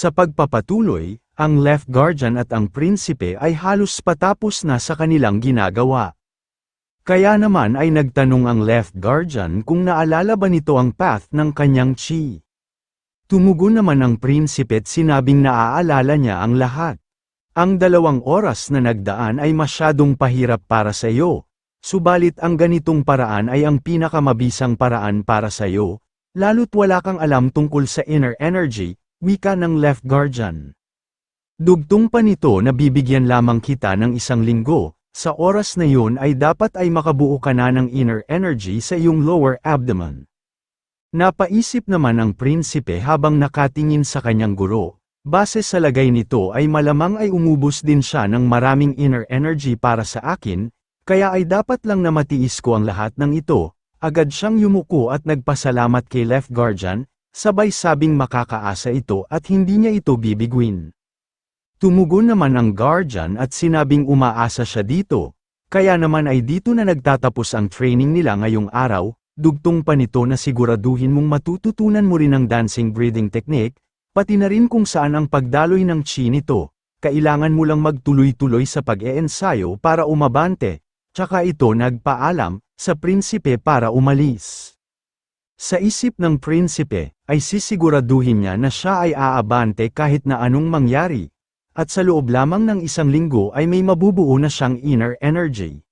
Sa pagpapatuloy, ang Left Guardian at ang Prinsipe ay halos patapos na sa kanilang ginagawa. Kaya naman ay nagtanong ang Left Guardian kung naalala ba nito ang path ng kanyang chi. Tumugon naman ang Prinsipe at sinabing naaalala niya ang lahat. Ang 2 oras na nagdaan ay masyadong pahirap para sa iyo, subalit ang ganitong paraan ay ang pinakamabisang paraan para sa iyo, lalo't wala kang alam tungkol sa inner energy, wika ng Left Guardian. Dugtong pa nito na bibigyan lamang kita ng 1 linggo. Sa oras na yun ay dapat ay makabuo ka na ng inner energy sa iyong lower abdomen. Napaisip naman ang Prinsipe habang nakatingin sa kanyang guro, base sa lagay nito ay malamang ay umubos din siya ng maraming inner energy para sa akin, kaya ay dapat lang na matiis ko ang lahat ng ito. Agad siyang yumuko at nagpasalamat kay Left Guardian, sabay sabing makakaasa ito at hindi niya ito bibiguin. Tumugon naman ang Guardian at sinabing umaasa siya dito, kaya naman ay dito na nagtatapos ang training nila ngayong araw. Dugtong pa nito na siguraduhin mong matututunan mo rin ang dancing breathing technique, pati na rin kung saan ang pagdaloy ng chi nito. Kailangan mo lang magtuloy-tuloy sa pag-eensayo para umabante, tsaka ito nagpaalam sa Prinsipe para umalis. Sa isip ng Prinsipe, ay sisiguraduhin niya na siya ay aabante kahit na anong mangyari. At sa loob lamang ng 1 linggo ay may mabubuo na siyang inner energy.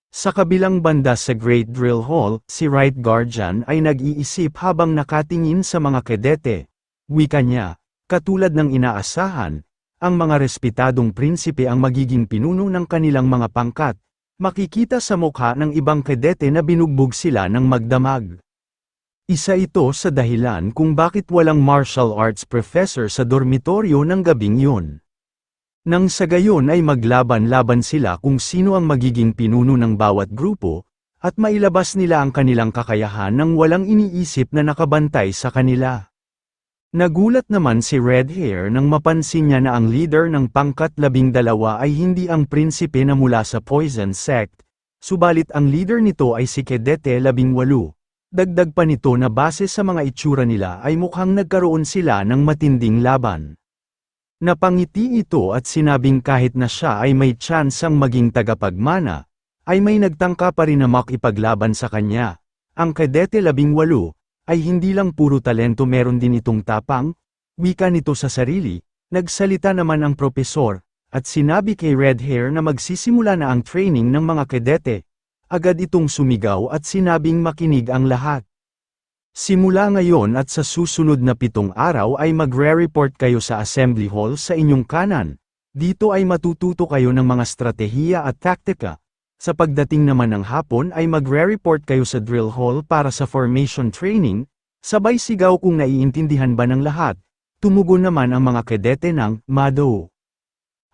Sa kabilang banda sa Great Drill Hall, si Right Guardian ay nag-iisip habang nakatingin sa mga kedete. Wika niya, katulad ng inaasahan, ang mga respetadong prinsipe ang magiging pinuno ng kanilang mga pangkat. Makikita sa mukha ng ibang kedete na binugbog sila ng magdamag. Isa ito sa dahilan kung bakit walang martial arts professor sa dormitoryo ng gabing yun. Nang sa gayon ay maglaban-laban sila kung sino ang magiging pinuno ng bawat grupo, at mailabas nila ang kanilang kakayahan nang walang iniisip na nakabantay sa kanila. Nagulat naman si Red Hair nang mapansin niya na ang leader ng pangkat 12 ay hindi ang prinsipe na mula sa Poison Sect, subalit ang leader nito ay si Kedete 18. Dagdag pa nito na base sa mga itsura nila ay mukhang nagkaroon sila ng matinding laban. Napangiti ito at sinabing kahit na siya ay may tsansang maging tagapagmana, ay may nagtangka pa rin na makipaglaban sa kanya. Ang Kedete 18 ay hindi lang puro talento, meron din itong tapang, wika nito sa sarili. Nagsalita naman ang propesor, at sinabi kay Red Hair na magsisimula na ang training ng mga kedete. Agad itong sumigaw at sinabing makinig ang lahat. Simula ngayon at sa susunod na 7 araw ay magre-report kayo sa Assembly Hall sa inyong kanan. Dito ay matututo kayo ng mga stratehiya at taktika. Sa pagdating naman ng hapon ay magre-report kayo sa Drill Hall para sa formation training. Sabay sigaw kung naiintindihan ba ng lahat. Tumugon naman ang mga kedete ng Mado.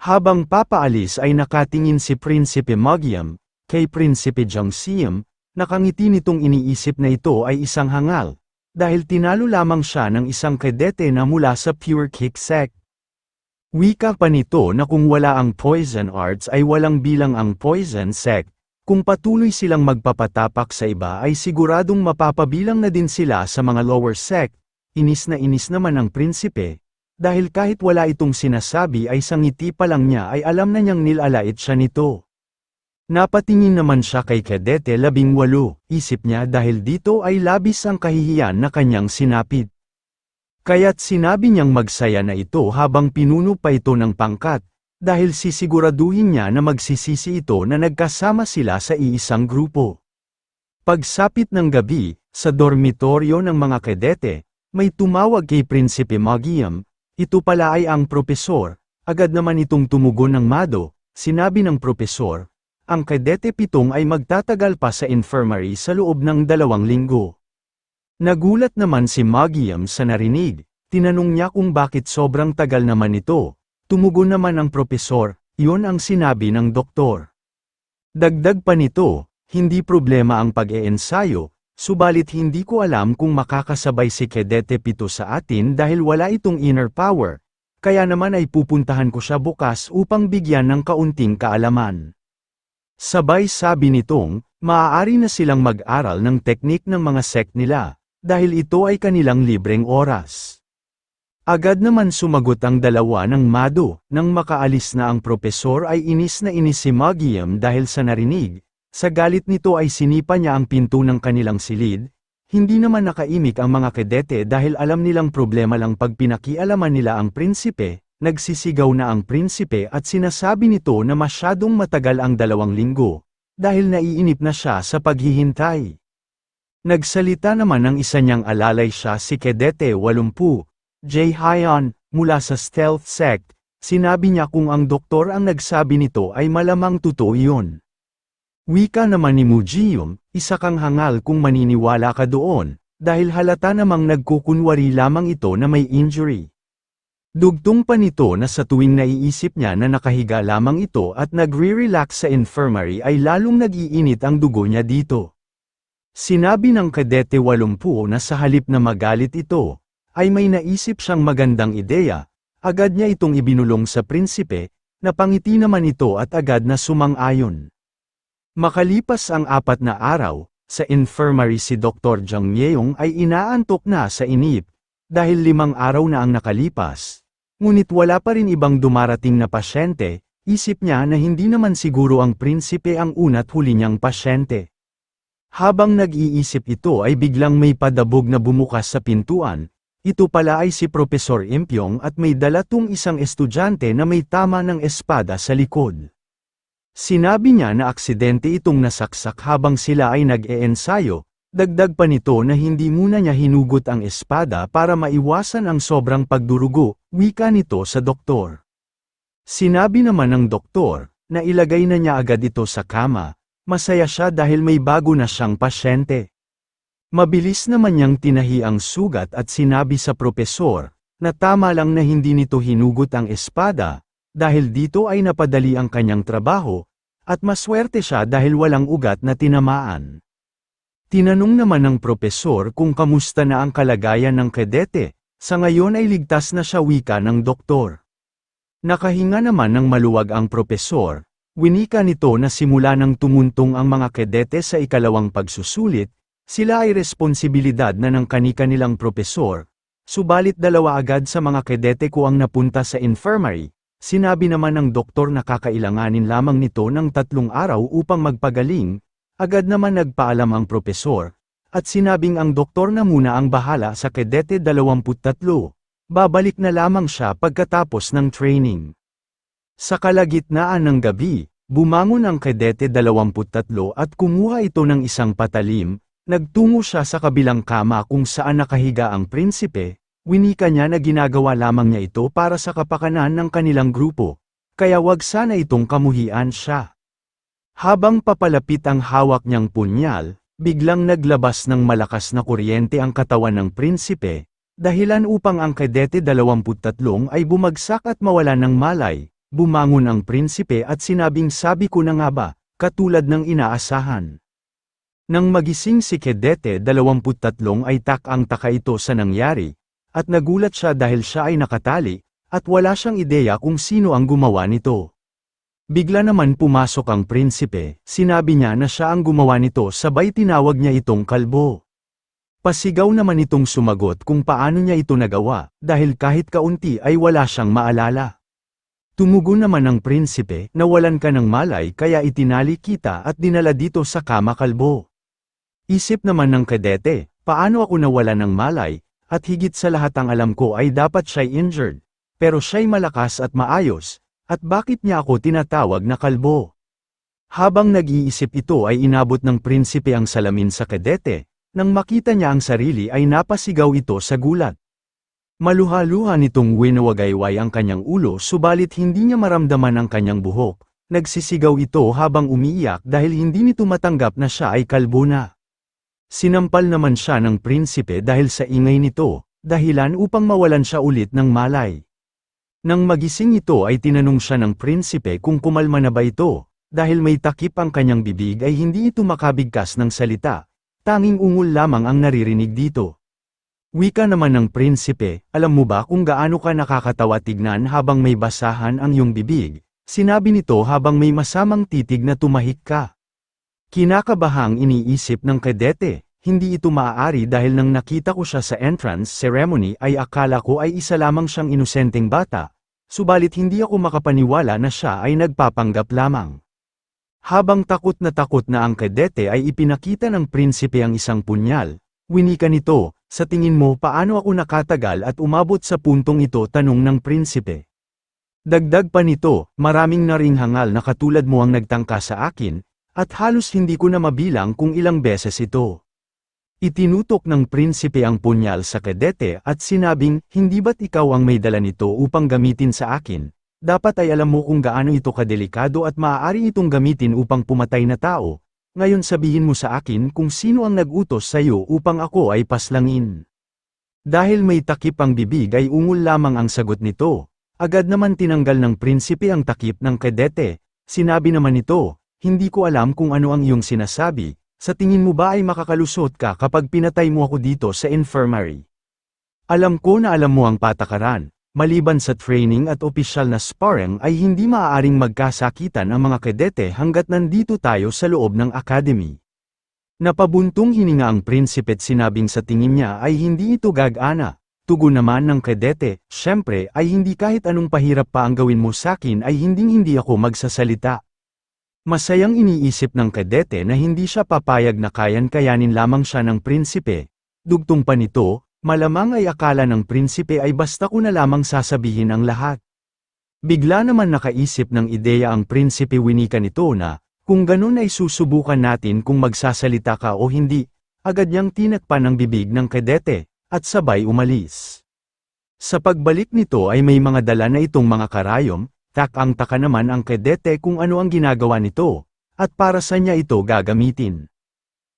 Habang papaalis ay nakatingin si Prinsipe Magiam kay Prinsipe Jiangxiam. Nakangiti nitong iniisip na ito ay isang hangal, dahil tinalo lamang siya ng isang kedete na mula sa Pure Kick Sect. Wika pa nito na kung wala ang Poison Arts ay walang bilang ang Poison Sect, kung patuloy silang magpapatapak sa iba ay siguradong mapapabilang na din sila sa mga lower sect. Inis na inis naman ang prinsipe, dahil kahit wala itong sinasabi ay sa ngiti pa lang niya ay alam na niyang nilalait siya nito. Napatingin naman siya kay Kedete 18, isip niya dahil dito ay labis ang kahihiyan na kanyang sinapit. Kaya't sinabi niyang magsaya na ito habang pinuno pa ito ng pangkat, dahil sisiguraduhin niya na magsisisi ito na nagkasama sila sa iisang grupo. Pagsapit ng gabi, sa dormitoryo ng mga kedete, may tumawag kay Prinsipe Magiam, ito pala ay ang propesor, agad naman itong tumugon ng Mado, sinabi ng propesor. Ang Kedete 7 ay magtatagal pa sa infirmary sa loob ng 2 linggo. Nagulat naman si Magiam sa narinig, tinanong niya kung bakit sobrang tagal naman ito. Tumugon naman ang propesor, iyon ang sinabi ng doktor. Dagdag pa nito, hindi problema ang pag-eensayo, subalit hindi ko alam kung makakasabay si Kedete 7 sa atin dahil wala itong inner power, kaya naman ay pupuntahan ko siya bukas upang bigyan ng kaunting kaalaman. Sabay sabi nitong, maaari na silang mag-aral ng teknik ng mga sect nila, dahil ito ay kanilang libreng oras. Agad naman sumagot ang dalawa ng Mado. Nang makaalis na ang propesor ay inis na inis si Magium dahil sa narinig. Sa galit nito ay sinipa niya ang pinto ng kanilang silid. Hindi naman nakaimik ang mga kadete dahil alam nilang problema lang pag pinakialaman nila ang prinsipe. Nagsisigaw na ang prinsipe at sinasabi nito na masyadong matagal ang 2 linggo. Dahil naiinip na siya sa paghihintay. Nagsalita naman ng isa niyang alalay siya si Kadete 80. Jae-hyun, mula sa stealth sect, sinabi niya kung ang doktor ang nagsabi nito ay malamang totoo yun. Wika naman ni Mujium, isa kang hangal kung maniniwala ka doon, dahil halata namang nagkukunwari lamang ito na may injury. Dugtong pa nito na sa tuwing naiisip niya na nakahiga lamang ito at nagre-relax sa infirmary ay lalong nag-iinit ang dugo niya dito. Sinabi ng Kadete 80 na sa halip na magalit ito, ay may naisip siyang magandang ideya, agad niya itong ibinulong sa prinsipe, napangiti naman ito at agad na sumang-ayon. Makalipas ang 4 na araw, sa infirmary si Dr. Jang Myeong ay inaantok na sa inip, dahil 5 araw na ang nakalipas. Ngunit wala pa rin ibang dumarating na pasyente, isip niya na hindi naman siguro ang prinsipe ang una't huli niyang pasyente. Habang nag-iisip ito ay biglang may padabog na bumukas sa pintuan. Ito pala ay si Professor Impyong at may dala tong isang estudyante na may tama ng espada sa likod. Sinabi niya na aksidente itong nasaksak habang sila ay nag-eensayo, dagdag pa nito na hindi muna niya hinugot ang espada para maiwasan ang sobrang pagdurugo, wika nito sa doktor. Sinabi naman ng doktor, na ilagay na niya agad ito sa kama, masaya siya dahil may bago na siyang pasyente. Mabilis naman niyang tinahi ang sugat at sinabi sa propesor, na tama lang na hindi nito hinugot ang espada, dahil dito ay napadali ang kanyang trabaho, at maswerte siya dahil walang ugat na tinamaan. Tinanong naman ng propesor kung kamusta na ang kalagayan ng kadete, sa ngayon ay ligtas na siya wika ng doktor. Nakahinga naman ng maluwag ang propesor, winika nito na simula nang tumuntong ang mga kadete sa ikalawang pagsusulit, sila ay responsibilidad na ng kani-kanilang propesor, subalit 2 agad sa mga kadete ko ang napunta sa infirmary. Sinabi naman ng doktor na kakailanganin lamang nito ng 3 araw upang magpagaling, agad naman nagpaalam ang propesor, at sinabing ang doktor na muna ang bahala sa kadete 23, babalik na lamang siya pagkatapos ng training. Sa kalagitnaan ng gabi, bumangon ang kadete 23 at kumuha ito ng isang patalim. Nagtungo siya sa kabilang kama kung saan nakahiga ang prinsipe, winika niya na ginagawa lamang niya ito para sa kapakanan ng kanilang grupo, kaya wag sana itong kamuhian siya. Habang papalapit ang hawak niyang punyal, biglang naglabas ng malakas na kuryente ang katawan ng prinsipe, dahilan upang ang kadete 23 ay bumagsak at mawala ng malay. Bumangon ang prinsipe at sinabing sabi ko na nga ba, katulad ng inaasahan. Nang magising si Kadete 23 ay tak-ang-taka ito sa nangyari, at nagulat siya dahil siya ay nakatali, at wala siyang ideya kung sino ang gumawa nito. Bigla naman pumasok ang prinsipe, sinabi niya na siya ang gumawa nito sabay tinawag niya itong kalbo. Pasigaw naman itong sumagot kung paano niya ito nagawa, dahil kahit kaunti ay wala siyang maalala. Tumugon naman ang prinsipe, nawalan ka ng malay kaya itinali kita at dinala dito sa kama kalbo. Isip naman ng kadete, paano ako nawala ng malay, at higit sa lahat ang alam ko ay dapat siya'y injured, pero siya'y malakas at maayos, at bakit niya ako tinatawag na kalbo? Habang nag-iisip ito ay inabot ng prinsipe ang salamin sa kadete, nang makita niya ang sarili ay napasigaw ito sa gulat. Maluha-luha nitong winawagayway ang kanyang ulo subalit hindi niya maramdaman ang kanyang buhok, nagsisigaw ito habang umiiyak dahil hindi nito matanggap na siya ay kalbo na. Sinampal naman siya ng prinsipe dahil sa ingay nito, dahilan upang mawalan siya ulit ng malay. Nang magising ito ay tinanong siya ng prinsipe kung kumalma na ba ito, dahil may takip ang kanyang bibig ay hindi ito makabigkas ng salita, tanging ungol lamang ang naririnig dito. Wika naman ng prinsipe, alam mo ba kung gaano ka nakakatawa tignan habang may basahan ang iyong bibig, sinabi nito habang may masamang titig na tumahik ka. Kinakabahang iniisip ng kadete, hindi ito maaari dahil nang nakita ko siya sa entrance ceremony ay akala ko ay isa lamang siyang inosenteng bata, subalit hindi ako makapaniwala na siya ay nagpapanggap lamang. Habang takot na ang kadete ay ipinakita ng prinsipe ang isang punyal, winika nito, sa tingin mo paano ako nakatagal at umabot sa puntong ito, tanong ng prinsipe. Dagdag pa nito, maraming naringhangal na katulad mo ang nagtangka sa akin, at halos hindi ko na mabilang kung ilang beses ito. Itinutok ng prinsipe ang punyal sa kadete at sinabing, hindi ba't ikaw ang may dala nito upang gamitin sa akin? Dapat ay alam mo kung gaano ito kadelikado at maaari itong gamitin upang pumatay na tao. Ngayon sabihin mo sa akin kung sino ang nag-utos sa iyo upang ako ay paslangin. Dahil may takip ang bibig ay ungol lamang ang sagot nito. Agad naman tinanggal ng prinsipe ang takip ng kadete. Sinabi naman nito, hindi ko alam kung ano ang iyong sinasabi. Sa tingin mo ba ay makakalusot ka kapag pinatay mo ako dito sa infirmary? Alam ko na alam mo ang patakaran, maliban sa training at opisyal na sparring ay hindi maaaring magkasakitan ang mga kadete hanggat nandito tayo sa loob ng academy. Napabuntong hininga ang prinsipe at sinabing sa tingin niya ay hindi ito gag-ana. Tugon naman ng kadete, syempre ay hindi kahit anong pahirap pa ang gawin mo sakin ay hindi ako magsasalita. Masayang iniisip ng kadete na hindi siya papayag na kayanin lamang siya ng prinsipe. Dugtong pa nito, malamang ay akala ng prinsipe ay basta ko na lamang sasabihin ang lahat. Bigla naman nakaisip ng ideya ang prinsipe, winika nito na, kung ganun ay susubukan natin kung magsasalita ka o hindi. Agad niyang tinakpan ang bibig ng kadete, at sabay umalis. Sa pagbalik nito ay may mga dala na itong mga karayom. Takang-taka naman ang kadete kung ano ang ginagawa nito, at para sa niya ito gagamitin.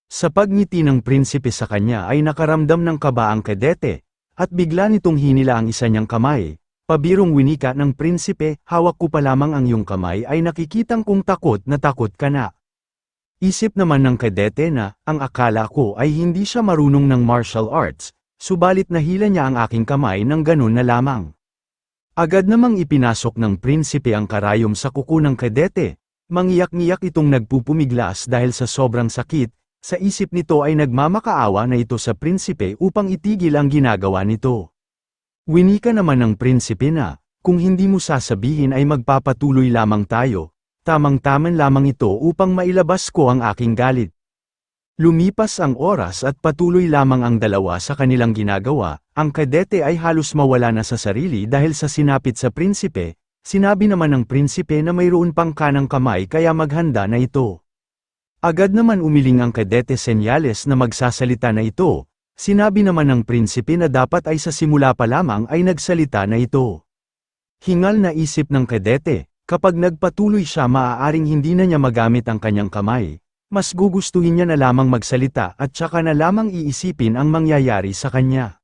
Sa pagngiti ng prinsipe sa kanya ay nakaramdam ng kaba ang kadete, at bigla nitong hinila ang isa niyang kamay. Pabirong winika ng prinsipe, hawak ko pa lamang ang iyong kamay ay nakikitang kung takot ka na. Isip naman ng kadete na, ang akala ko ay hindi siya marunong ng martial arts, subalit nahila niya ang aking kamay ng ganun na lamang. Agad namang ipinasok ng prinsipe ang karayom sa kuko ng kadete. Mangiyak-ngiyak itong nagpupumiglas dahil sa sobrang sakit, sa isip nito ay nagmamakaawa na ito sa prinsipe upang itigil ang ginagawa nito. Winika naman ng prinsipe na, kung hindi mo sasabihin ay magpapatuloy lamang tayo, tamang-taman lamang ito upang mailabas ko ang aking galit. Lumipas ang oras at patuloy lamang ang dalawa sa kanilang ginagawa, ang kadete ay halos mawala na sa sarili dahil sa sinapit sa prinsipe. Sinabi naman ng prinsipe na mayroon pang kanang kamay kaya maghanda na ito. Agad naman umiling ang kadete, senyales na magsasalita na ito. Sinabi naman ng prinsipe na dapat ay sa simula pa lamang ay nagsalita na ito. Hingal na isip ng kadete, kapag nagpatuloy siya maaaring hindi na niya magamit ang kanyang kamay. Mas gugustuhin niya na lamang magsalita at saka na lamang iisipin ang mangyayari sa kanya.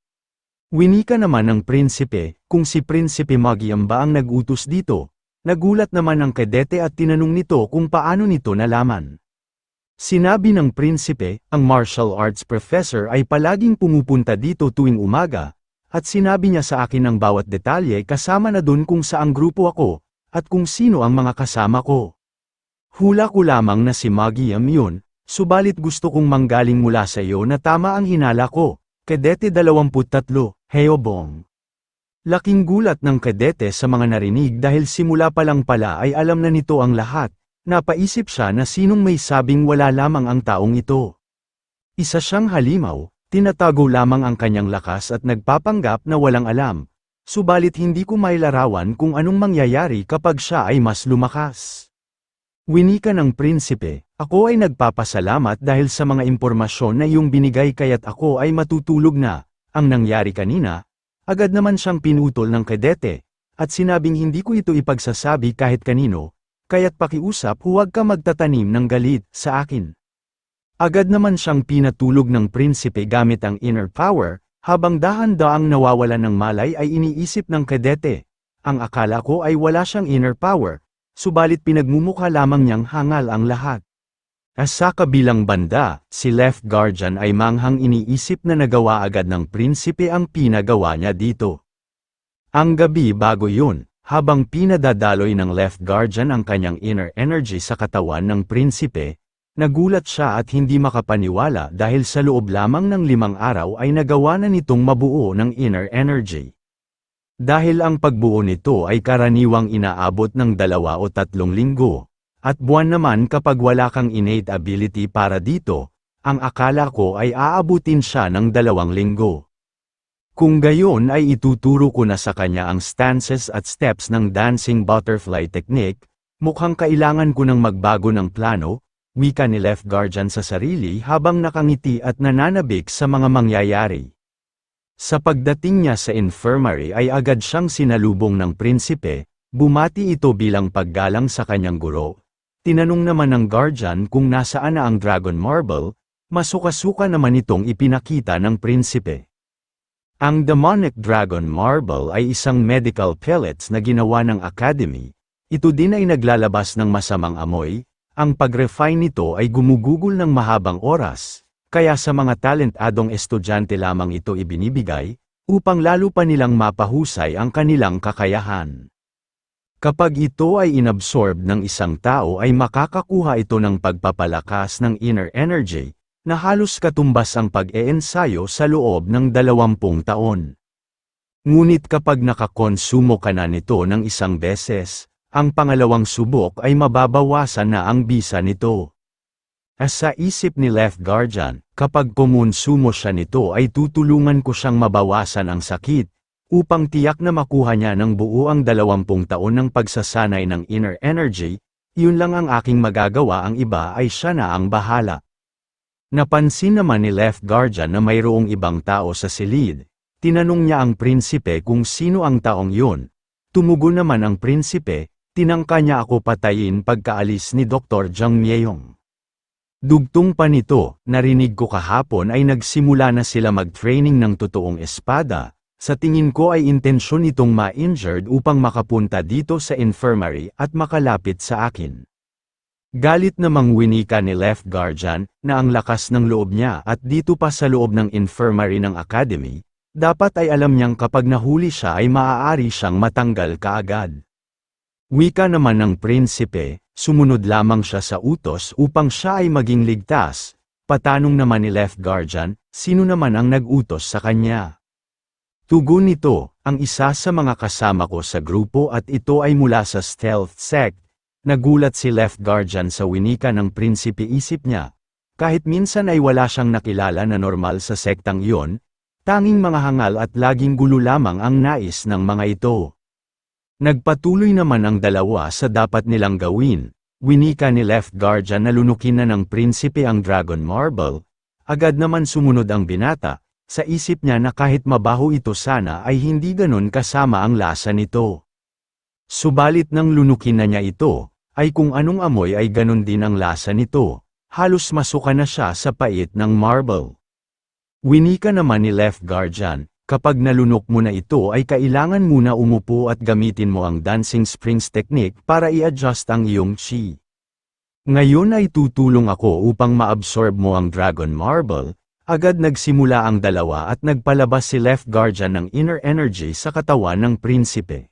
Winika naman ng prinsipe, kung si Prinsipe Magiam ba ang nag-utos dito. Nagulat naman ang kadete at tinanong nito kung paano nito nalaman. Sinabi ng prinsipe, ang martial arts professor ay palaging pumupunta dito tuwing umaga, at sinabi niya sa akin ang bawat detalye kasama na dun kung saang grupo ako, at kung sino ang mga kasama ko. Hula ko lamang na si Magiam yun, subalit gusto kong manggaling mula sa iyo na tama ang hinala ko. Kadete 23, Heobong. Laking gulat ng kadete sa mga narinig dahil simula pa lang pala ay alam na nito ang lahat. Napaisip siya na sinong may sabing wala lamang ang taong ito. Isa siyang halimaw, tinatago lamang ang kanyang lakas at nagpapanggap na walang alam. Subalit hindi ko mailarawan kung anong mangyayari kapag siya ay mas lumakas. Winika ng prinsipe, ako ay nagpapasalamat dahil sa mga impormasyon na iyong binigay kaya't ako ay matutulog na. Ang nangyari kanina, agad naman siyang pinutol ng kadete, at sinabing hindi ko ito ipagsasabi kahit kanino, kaya't pakiusap huwag ka magtatanim ng galit sa akin. Agad naman siyang pinatulog ng prinsipe gamit ang inner power, habang dahan-daang nawawalan ng malay ay iniisip ng kadete. Ang akala ko ay wala siyang inner power. Subalit pinagmumukha lamang niyang hangal ang lahat. Sa kabilang banda, si Left Guardian ay manghang iniisip na nagawa agad ng prinsipe ang pinagawa niya dito. Ang gabi bago yun, habang pinadadaloy ng Left Guardian ang kanyang inner energy sa katawan ng prinsipe, Nagulat siya at hindi makapaniwala dahil sa loob lamang ng 5 araw ay nagawa na nitong mabuo ng inner energy. Dahil ang pagbuo nito ay karaniwang inaabot ng 2 o 3 linggo, at buwan naman kapag wala kang innate ability para dito, ang akala ko ay aabutin siya ng 2 linggo. Kung gayon ay ituturo ko na sa kanya ang stances at steps ng dancing butterfly technique, mukhang kailangan ko ng magbago ng plano, wika ni Left Guardian sa sarili habang nakangiti at nananabik sa mga mangyayari. Sa pagdating niya sa infirmary ay agad siyang sinalubong ng prinsipe, bumati ito bilang paggalang sa kanyang guro. Tinanong naman ng guardian kung nasaan na ang Dragon Marble, masuka-suka naman itong ipinakita ng prinsipe. Ang Demonic Dragon Marble ay isang medical pellets na ginawa ng Academy. Ito din ay naglalabas ng masamang amoy. Ang pag-refine nito ay gumugugol ng mahabang oras, kaya sa mga talentadong estudyante lamang ito ibinibigay, upang lalo pa nilang mapahusay ang kanilang kakayahan. Kapag ito ay inabsorb ng isang tao ay makakakuha ito ng pagpapalakas ng inner energy, na halos katumbas ang pag-eensayo sa loob ng 20 taon. Ngunit kapag nakakonsumo ka na nito ng 1 beses, ang pangalawang subok ay mababawasan na ang bisa nito. Sa isip ni Left Guardian, kapag kumonsumo siya nito ay tutulungan ko siyang mabawasan ang sakit, upang tiyak na makuha niya ng buo ang 20 taon ng pagsasanay ng inner energy, yun lang ang aking magagawa, ang iba ay siya na ang bahala. Napansin naman ni Left Guardian na mayroong ibang tao sa silid. Tinanong niya ang prinsipe kung sino ang taong yun. Tumugon naman ang prinsipe, tinangka niya ako patayin pagkaalis ni Dr. Jiang Mieyong. Dugtong pa nito, narinig ko kahapon ay nagsimula na sila mag-training ng totoong espada. Sa tingin ko ay intensyon itong ma-injured upang makapunta dito sa infirmary at makalapit sa akin. Galit namang winika ni Left Guardian na ang lakas ng loob niya at dito pa sa loob ng infirmary ng Academy, dapat ay alam niyang kapag nahuli siya ay maaari siyang matanggal kaagad. Wika naman ng prinsipe, sumunod lamang siya sa utos upang siya ay maging ligtas. Patanong naman ni Left Guardian, sino naman ang nag-utos sa kanya? Tugon nito, ang isa sa mga kasama ko sa grupo at ito ay mula sa stealth sect. Nagulat si Left Guardian sa winika ng prinsipe, isip niya. Kahit minsan ay wala siyang nakilala na normal sa sektang iyon, tanging mga hangal at laging gulo lamang ang nais ng mga ito. Nagpatuloy naman ang dalawa sa dapat nilang gawin. Winika ni Left Guardian na lunukin na ng prinsipe ang Dragon Marble. Agad naman sumunod ang binata. Sa isip niya na kahit mabaho ito sana ay hindi ganon kasama ang lasa nito. Subalit nang lunukin na niya ito, ay kung anong amoy ay ganon din ang lasa nito, halos masuka na siya sa pait ng marble. Winika naman ni Left Guardian, kapag nalunok mo na ito ay kailangan muna umupo at gamitin mo ang Dancing Springs technique para i-adjust ang iyong chi. Ngayon ay tutulong ako upang ma-absorb mo ang Dragon Marble. Agad nagsimula ang dalawa at nagpalabas si Left Guardian ng inner energy sa katawan ng prinsipe.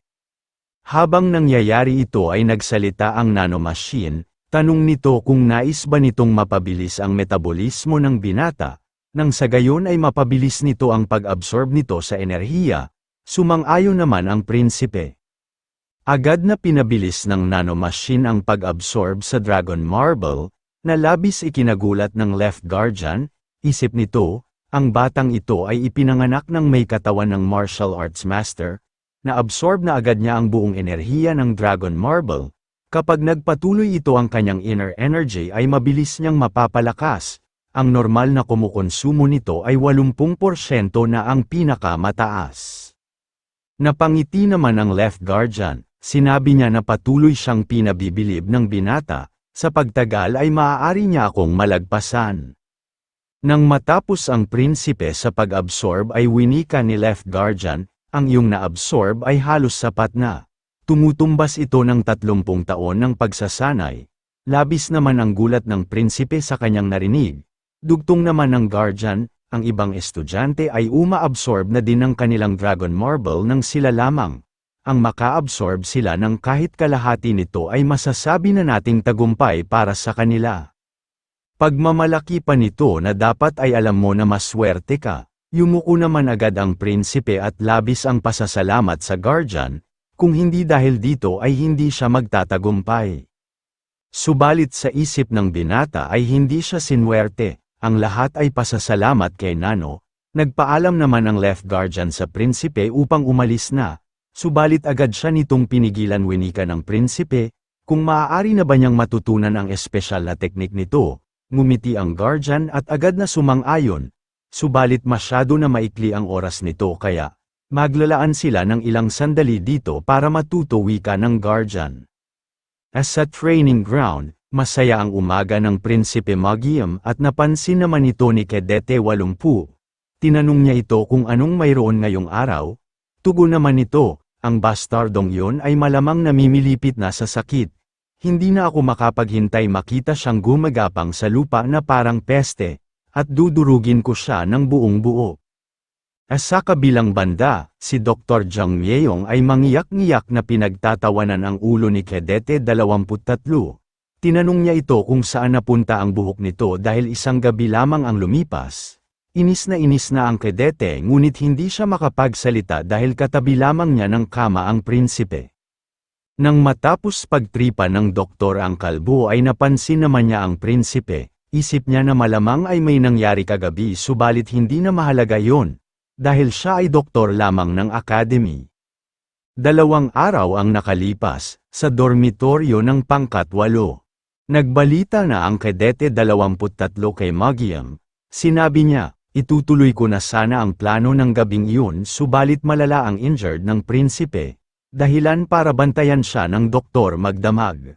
Habang nangyayari ito ay nagsalita ang nanomachine, tanong nito kung nais ba nitong mapabilis ang metabolismo ng binata, nang sa gayon ay mapabilis nito ang pag-absorb nito sa enerhiya. Sumang-ayon naman ang prinsipe. Agad na pinabilis ng nanomachine ang pag-absorb sa Dragon Marble, na labis ikinagulat ng Left Guardian. Isip nito, ang batang ito ay ipinanganak ng may katawan ng martial arts master, na-absorb na agad niya ang buong enerhiya ng Dragon Marble. Kapag nagpatuloy ito ang kanyang inner energy ay mabilis niyang mapapalakas. Ang normal na kumukonsumo nito ay 80% na ang pinakamataas. Napangiti naman ang Left Guardian, sinabi niya na patuloy siyang pinabibilib ng binata, sa pagtagal ay maaari niya akong malagpasan. Nang matapos ang prinsipe sa pag-absorb ay winika ni Left Guardian, ang iyong na-absorb ay halos sapat na. Tumutumbas ito ng 30 taon ng pagsasanay. Labis naman ang gulat ng prinsipe sa kanyang narinig. Dugtong naman ng guardian, ang ibang estudyante ay uma-absorb na din ng kanilang Dragon Marble nang sila lamang. Ang maka-absorb sila ng kahit kalahati nito ay masasabi na nating tagumpay para sa kanila. Pagmamalaki pa nito na dapat ay alam mo na maswerte ka. Yumuko naman agad ang prinsipe at labis ang pasasalamat sa guardian, kung hindi dahil dito ay hindi siya magtatagumpay. Subalit sa isip ng binata ay hindi siya sinwerte, ang lahat ay pasasalamat kay Nano. Nagpaalam naman ang left guardian sa prinsipe upang umalis na, subalit agad siya nitong pinigilan. Winika ng prinsipe, kung maaari na ba niyang matutunan ang espesyal na teknik nito. Ngumiti ang guardian at agad na sumang-ayon, subalit masyado na maikli ang oras nito kaya, maglalaan sila ng ilang sandali dito para matuto, wika ng guardian. As sa training ground, masaya ang umaga ng Prinsipe Magium at napansin naman ito ni Kedete 80. Tinanong niya ito kung anong mayroon ngayong araw. Tugon naman ito, ang bastardong yun ay malamang namimilipit na sa sakit. Hindi na ako makapaghintay makita siyang gumagapang sa lupa na parang peste, at dudurugin ko siya ng buong buo. Sa kabilang banda, si Dr. Zhang Mieyong ay mangiyak-ngiyak na pinagtatawanan ang ulo ni Kedete 23. Tinanong niya ito kung saan napunta ang buhok nito dahil isang gabi lamang ang lumipas. Inis na ang Kedete ngunit hindi siya makapagsalita dahil katabi lamang niya ng kama ang prinsipe. Nang matapos pagtripa ng doktor ang kalbo ay napansin naman niya ang prinsipe, isip niya na malamang ay may nangyari kagabi subalit hindi na mahalaga yon, dahil siya ay doktor lamang ng academy. 2 araw ang nakalipas, sa dormitoryo ng pangkat 8. Nagbalita na ang Kedete 23 kay Magium. Sinabi niya, itutuloy ko na sana ang plano ng gabing iyon subalit malala ang injured ng prinsipe. Dahilan para bantayan siya ng doktor magdamag.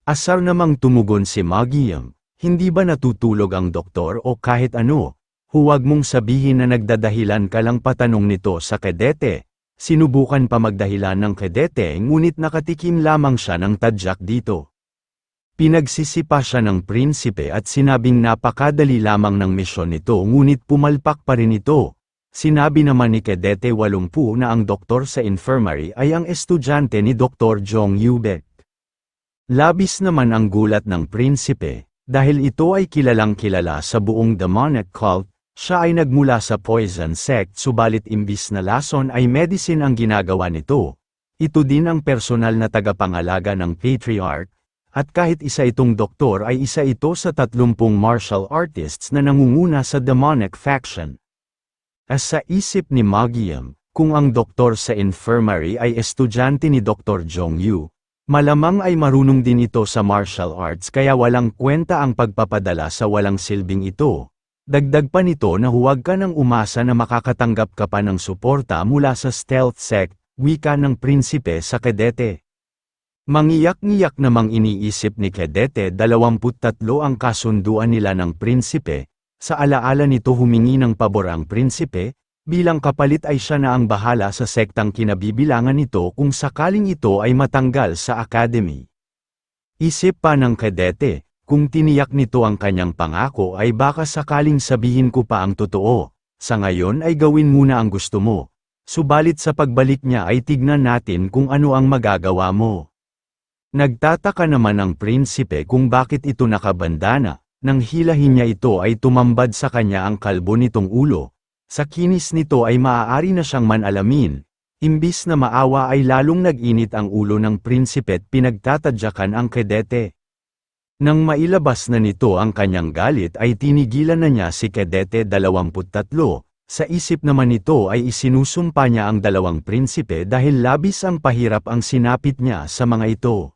Asar namang tumugon si Magium, hindi ba natutulog ang doktor o kahit ano? Huwag mong sabihin na nagdadahilan ka lang, patanong nito sa Kedete. Sinubukan pa magdahilan ng Kedete ngunit nakatikim lamang siya ng tadyak dito. Pinagsisipa siya ng prinsipe at sinabing napakadali lamang ng misyon nito ngunit pumalpak pa rin ito. Sinabi naman ni Kedete 80 na ang doktor sa infirmary ay ang estudyante ni Dr. Zhong Yubek. Labis naman ang gulat ng prinsipe, dahil ito ay kilalang-kilala sa buong demonic cult, siya ay nagmula sa poison sect subalit imbis na lason ay medicine ang ginagawa nito. Ito din ang personal na tagapangalaga ng patriarch, at kahit isa itong doktor ay isa ito sa 30 martial artists na nangunguna sa demonic faction. Sa isip ni Magium, kung ang doktor sa infirmary ay estudyante ni Dr. Zhong Yu, malamang ay marunong din ito sa martial arts kaya walang kwenta ang pagpapadala sa walang silbing ito. Dagdag pa nito na huwag ka nang umasa na makakatanggap ka pa ng suporta mula sa stealth sect, wika ng prinsipe sa Kedete. Mangiyak-ngiyak namang iniisip ni Kedete 23 ang kasunduan nila ng prinsipe. Sa alaala nito humingi ng pabor ang prinsipe, bilang kapalit ay siya na ang bahala sa sektang kinabibilangan nito kung sakaling ito ay matanggal sa academy. Isip pa ng Kedete, kung tiniyak nito ang kanyang pangako ay baka sakaling sabihin ko pa ang totoo, sa ngayon ay gawin muna ang gusto mo. Subalit sa pagbalik niya ay tignan natin kung ano ang magagawa mo. Nagtataka naman ang prinsipe kung bakit ito nakabandana. Nang hilahin niya ito ay tumambad sa kanya ang kalbo nitong ulo. Sa kinis nito ay maaari na siyang manalamin. Imbis na maawa ay lalong nag-init ang ulo ng prinsipe at pinagtatadyakan ang Kedete. Nang mailabas na nito ang kanyang galit ay tinigilan na niya si Kedete 23. Sa isip naman nito ay isinusumpa niya ang dalawang prinsipe dahil labis ang pahirap ang sinapit niya sa mga ito.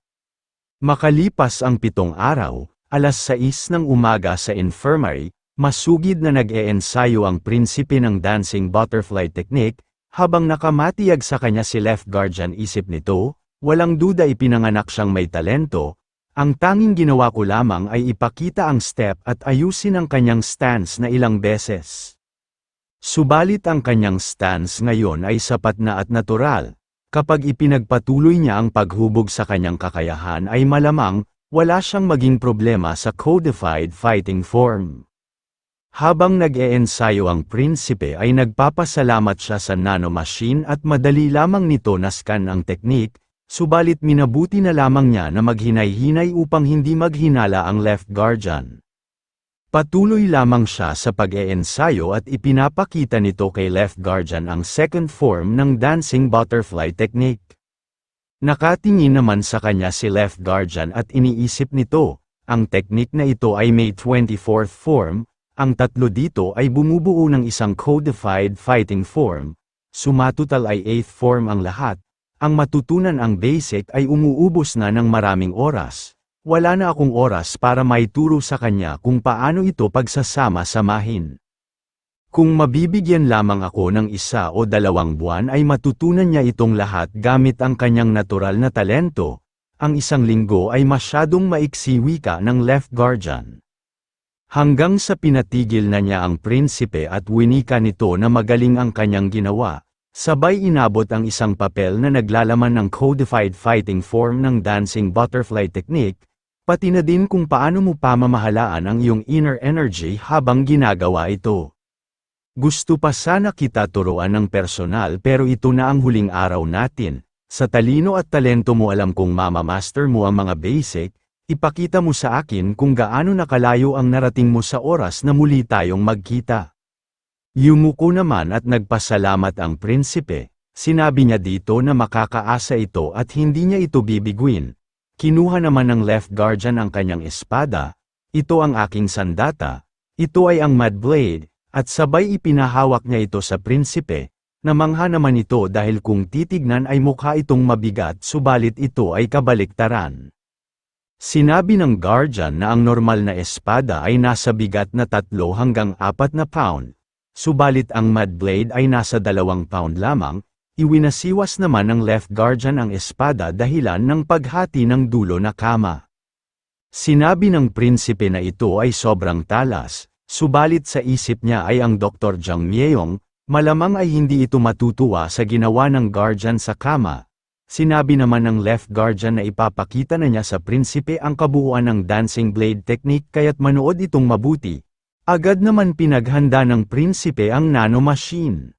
Makalipas ang 7 araw, alas 6 ng umaga sa infirmary, masugid na nag-eensayo ang prinsipe ng dancing butterfly technique, habang nakamatiyag sa kanya si left guardian. Isip nito, walang duda ipinanganak siyang may talento, ang tanging ginawa ko lamang ay ipakita ang step at ayusin ang kanyang stance na ilang beses. Subalit ang kanyang stance ngayon ay sapat na at natural, kapag ipinagpatuloy niya ang paghubog sa kanyang kakayahan ay malamang, wala siyang maging problema sa codified fighting form. Habang nag-eensayo ang prinsipe ay nagpapasalamat siya sa nanomachine at madali lamang nito naskan ang teknik, subalit minabuti na lamang niya na maghinay-hinay upang hindi maghinala ang left guardian. Patuloy lamang siya sa pag-eensayo at ipinapakita nito kay Left Guardian ang second form ng dancing butterfly technique. Nakatingin naman sa kanya si Left Guardian at iniisip nito, ang technique na ito ay may 24th form, ang tatlo dito ay bumubuo ng isang codified fighting form, sumatotal ay 8th form ang lahat, ang matutunan ang basic ay umuubos na ng maraming oras. Wala na akong oras para maituro sa kanya kung paano ito pagsasama-samahin. Kung mabibigyan lamang ako ng 1 o 2 buwan ay matutunan niya itong lahat gamit ang kanyang natural na talento, ang 1 linggo ay masyadong maiksi wika ng Left Guardian. Hanggang sa pinatigil na niya ang prinsipe at winika nito na magaling ang kanyang ginawa, sabay inabot ang isang papel na naglalaman ng codified fighting form ng dancing butterfly technique, pati na din kung paano mo pamamahalaan ang iyong inner energy habang ginagawa ito. Gusto pa sana kita turuan ng personal pero ito na ang huling araw natin. Sa talino at talento mo alam kong mamamaster mo ang mga basic, ipakita mo sa akin kung gaano nakalayo ang narating mo sa oras na muli tayong magkita. Yumuko naman at nagpasalamat ang prinsipe, sinabi niya dito na makakaasa ito at hindi niya ito bibiguin. Kinuha naman ng Left Guardian ang kanyang espada, ito ang aking sandata, ito ay ang Mad Blade, at sabay ipinahawak niya ito sa prinsipe, namangha naman ito dahil kung titignan ay mukha itong mabigat subalit ito ay kabaliktaran. Sinabi ng Guardian na ang normal na espada ay nasa bigat na 3 hanggang 4 na pound, subalit ang Mad Blade ay nasa 2 pound lamang. Iwinasiwas naman ng Left Guardian ang espada dahilan ng paghati ng dulo na kama. Sinabi ng prinsipe na ito ay sobrang talas, subalit sa isip niya ay ang Dr. Jiang Mieyong, malamang ay hindi ito matutuwa sa ginawa ng Guardian sa kama. Sinabi naman ng Left Guardian na ipapakita na niya sa prinsipe ang kabuuan ng dancing blade technique kaya't manood itong mabuti. Agad naman pinaghanda ng prinsipe ang nanomachine.